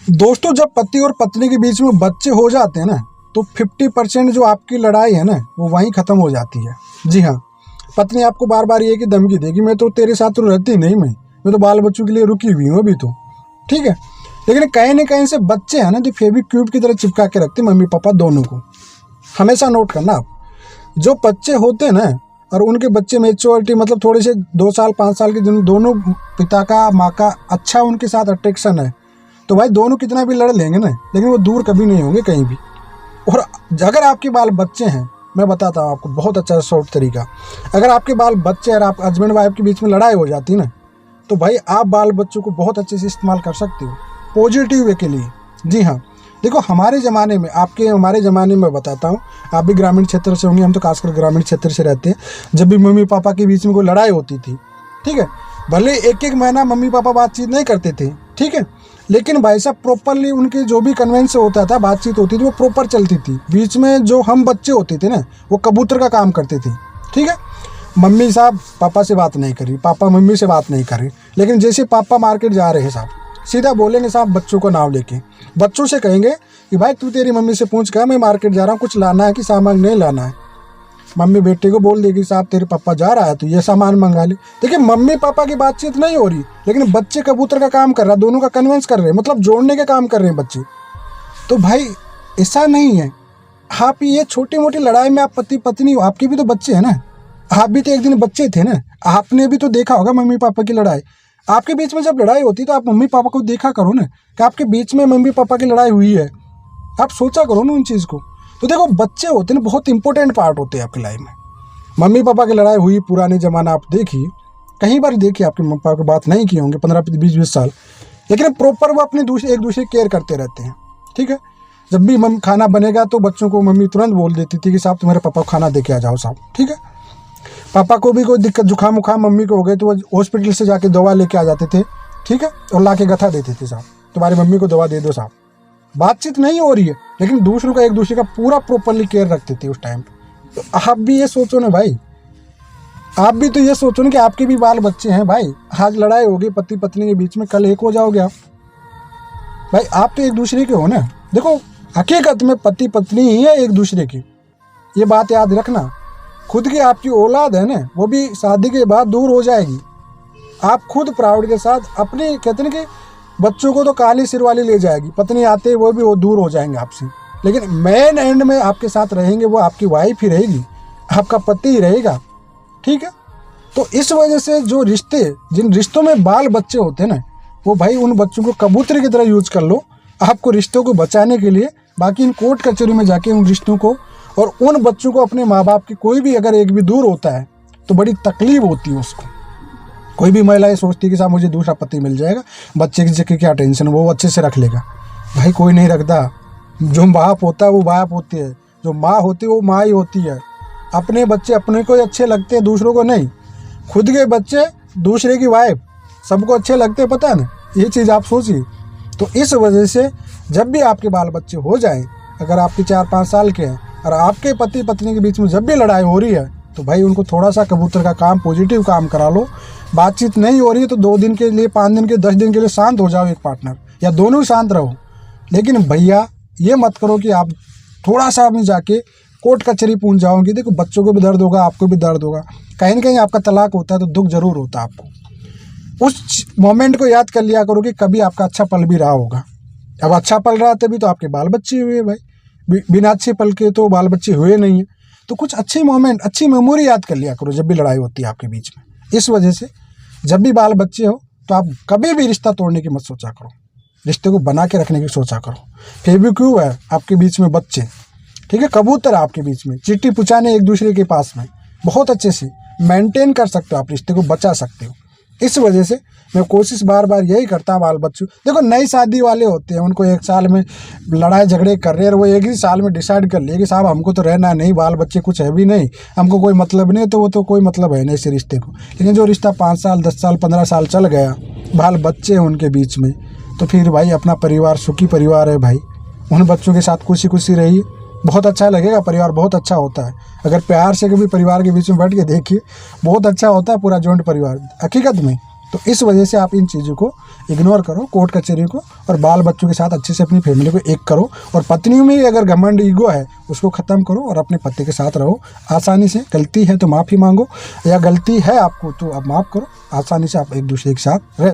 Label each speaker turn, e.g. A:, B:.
A: दोस्तों, जब पति और पत्नी के बीच में बच्चे हो जाते हैं ना, तो 50% जो आपकी लड़ाई है ना, वो वहीं ख़त्म हो जाती है। जी हाँ, पत्नी आपको बार बार ये कि धमकी देगी, मैं तो तेरे साथ तो रहती नहीं, मैं तो बाल बच्चों के लिए रुकी हुई हूँ अभी तो, ठीक है। लेकिन कहीं ना कहीं से बच्चे हैं ना, जो फेविक्विक की तरह चिपका के रखते मम्मी पापा दोनों को। हमेशा नोट करना आप, जो बच्चे होते हैं ना और उनके बच्चे मेच्योरिटी मतलब थोड़े से 2 साल 5 साल के, दोनों पिता का माँ का अच्छा उनके साथ अट्रैक्शन है, तो भाई दोनों कितना भी लड़ लेंगे ना, लेकिन वो दूर कभी नहीं होंगे कहीं भी। और अगर आपके बाल बच्चे हैं, मैं बताता हूँ आपको बहुत अच्छा शॉर्ट तरीका। अगर आपके बाल बच्चे और आप हस्बैंड वाइफ के बीच में लड़ाई हो जाती ना, तो भाई आप बाल बच्चों को बहुत अच्छे से इस्तेमाल कर सकते हो पॉजिटिव वे के लिए। जी हाँ, देखो हमारे ज़माने में, हमारे ज़माने में बताता हूँ, आप भी ग्रामीण क्षेत्र से होंगे, हम तो खासकर ग्रामीण क्षेत्र से रहते हैं। जब भी मम्मी पापा के बीच में कोई लड़ाई होती थी, ठीक है, भले एक एक महीना मम्मी पापा बातचीत नहीं करते थे, ठीक है, लेकिन भाई साहब प्रॉपरली उनके जो भी कन्वेंस होता था, बातचीत होती थी, वो प्रॉपर चलती थी। बीच में जो हम बच्चे होते थे ना, वो कबूतर का काम करते थे, ठीक है। मम्मी साहब पापा से बात नहीं करी, पापा मम्मी से बात नहीं करी, लेकिन जैसे पापा मार्केट जा रहे हैं साहब, सीधा बोलेंगे साहब बच्चों को नाम लेके, बच्चों से कहेंगे कि भाई तू तेरी मम्मी से पूछ कर, मैं मार्केट जा रहा हूँ, कुछ लाना है कि सामान नहीं लाना है। मम्मी बेटे को बोल देगी साहब तेरे पापा जा रहा है तो ये सामान मंगा ले। देखिए मम्मी पापा की बातचीत नहीं हो रही, लेकिन बच्चे कबूतर का काम कर रहा है, दोनों का कन्विंस कर रहे हैं, मतलब जोड़ने के काम कर रहे हैं बच्चे। तो भाई ऐसा नहीं है, आप ये छोटी मोटी लड़ाई में आप पति पत्नी हो, आपके भी तो बच्चे हैं ना, आप भी तो एक दिन बच्चे थे ना, आपने भी तो देखा होगा मम्मी पापा की लड़ाई। आपके बीच में जब लड़ाई होती तो आप मम्मी पापा को देखा करो ना कि आपके बीच में मम्मी पापा की लड़ाई हुई है, आप सोचा करो ना उन चीज़ को। तो देखो बच्चे होते हैं ना, बहुत इंपॉर्टेंट पार्ट होते हैं आपकी लाइफ में। मम्मी पापा की लड़ाई हुई, पुराने ज़माना आप देखिए, कहीं बार देखिए आपके मम्मी पापा की बात नहीं की होंगे 15-20 साल, लेकिन प्रॉपर वो अपने एक दूसरे केयर करते रहते हैं, ठीक है। जब भी खाना बनेगा तो बच्चों को मम्मी तुरंत बोल देती थी कि साहब तुम्हारे पापा को खाना दे के आ जाओ साहब, ठीक है। पापा को भी कोई दिक्कत जुकाम उखाम मम्मी को हो गए तो वो हॉस्पिटल से जाके दवा लेके आ जाते थे, ठीक है, और ला के गथा देते थे, साहब तुम्हारी मम्मी को दवा दे दो साहब। बातचीत नहीं हो रही है, लेकिन दूसरों का एक दूसरे का पूरा प्रॉपरली केयर रखते थे उस टाइम। तो आप भी ये सोचो ना भाई, आप भी तो ये सोचो ना कि आपके भी बाल बच्चे हैं भाई। आज लड़ाई होगी पति पत्नी के बीच में, कल एक हो जाओगे आप भाई, आप तो एक दूसरे के हो ना। देखो हकीकत में पति पत्नी ही है एक दूसरे की, ये बात याद रखना। खुद की आपकी औलाद है ना, वो भी शादी के बाद दूर हो जाएगी। आप खुद प्राउड के साथ अपने, कहते हैं कि बच्चों को तो काली सिर वाली ले जाएगी, पत्नी आते वो भी वो दूर हो जाएंगे आपसे, लेकिन मेन एंड में आपके साथ रहेंगे वो आपकी वाइफ ही रहेगी, आपका पति ही रहेगा, ठीक है। तो इस वजह से जो रिश्ते, जिन रिश्तों में बाल बच्चे होते हैं ना, वो भाई उन बच्चों को कबूतर की तरह यूज कर लो आपको रिश्तों को बचाने के लिए। बाकी इन कोर्ट कचहरी में जाके उन रिश्तों को और उन बच्चों को, अपने माँ बाप की कोई भी अगर एक भी दूर होता है तो बड़ी तकलीफ होती है उसको। कोई भी महिला ये सोचती है कि साहब मुझे दूसरा पति मिल जाएगा, बच्चे की क्या टेंशन, वो अच्छे से रख लेगा। भाई कोई नहीं रखता, जो बाप होता है वो बाप होती है, जो माँ होती है वो माँ ही होती है। अपने बच्चे अपने को अच्छे लगते हैं, दूसरों को नहीं। खुद के बच्चे दूसरे की वाइफ सबको अच्छे लगते हैं, पता है ना, ये चीज़ आप सोचिए। तो इस वजह से जब भी आपके बाल बच्चे हो जाएं, अगर आपके 4-5 साल के हैं और आपके पति पत्नी के बीच में जब भी लड़ाई हो रही है, तो भाई उनको थोड़ा सा कबूतर का काम, पॉजिटिव काम करा लो। बातचीत नहीं हो रही है तो 2 दिन के लिए, 5 दिन के, 10 दिन के लिए शांत हो जाओ, एक पार्टनर या दोनों ही शांत रहो। लेकिन भैया ये मत करो कि आप थोड़ा सा भी जाके कोर्ट कचहरी पहुंच जाओगे। देखो बच्चों को भी दर्द होगा, आपको भी दर्द होगा, कहीं ना कहीं आपका तलाक होता है तो दुख जरूर होता है आपको। उस मोमेंट को याद कर लिया करो कि कभी आपका अच्छा पल भी रहा होगा। अब अच्छा पल रहा तभी तो आपके बाल बच्चे हुए भाई, बिना अच्छे पल के तो बाल बच्चे हुए नहीं है। तो कुछ अच्छे मोमेंट, अच्छी मेमोरी याद कर लिया करो जब भी लड़ाई होती है आपके बीच में। इस वजह से जब भी बाल बच्चे हो तो आप कभी भी रिश्ता तोड़ने की मत सोचा करो, रिश्ते को बना के रखने की सोचा करो। फेविक्विक है आपके बीच में बच्चे, ठीक है, कबूतर आपके बीच में, चिट्ठी पुचाने एक दूसरे के पास में, बहुत अच्छे से मेंटेन कर सकते हो आप, रिश्ते को बचा सकते हो। इस वजह से मैं कोशिश बार बार यही करता हूँ बाल बच्चों। देखो नई शादी वाले होते हैं, उनको 1 साल में लड़ाई झगड़े कर रहे हैं और वो 1 ही साल में डिसाइड कर लिए कि साहब हमको तो रहना नहीं, बाल बच्चे कुछ है भी नहीं, हमको कोई मतलब नहीं, तो वो तो कोई मतलब है नहीं इस रिश्ते को। लेकिन जो रिश्ता 5 साल 10 साल 15 साल चल गया, बाल बच्चे हैं उनके बीच में, तो फिर भाई अपना परिवार सुखी परिवार है भाई। उन बच्चों के साथ खुशी खुशी रहिए, बहुत अच्छा लगेगा, परिवार बहुत अच्छा होता है। अगर प्यार से कभी परिवार के बीच में बैठ के देखिए, बहुत अच्छा होता है पूरा जॉइंट परिवार हकीकत में। तो इस वजह से आप इन चीज़ों को इग्नोर करो, कोर्ट कचहरी को, और बाल बच्चों के साथ अच्छे से अपनी फैमिली को एक करो। और पत्नियों में अगर घमंड ईगो है उसको ख़त्म करो और अपने पति के साथ रहो आसानी से। गलती है तो माफ़ी मांगो, या गलती है आपको तो आप माफ़ करो, आसानी से आप एक दूसरे के साथ रह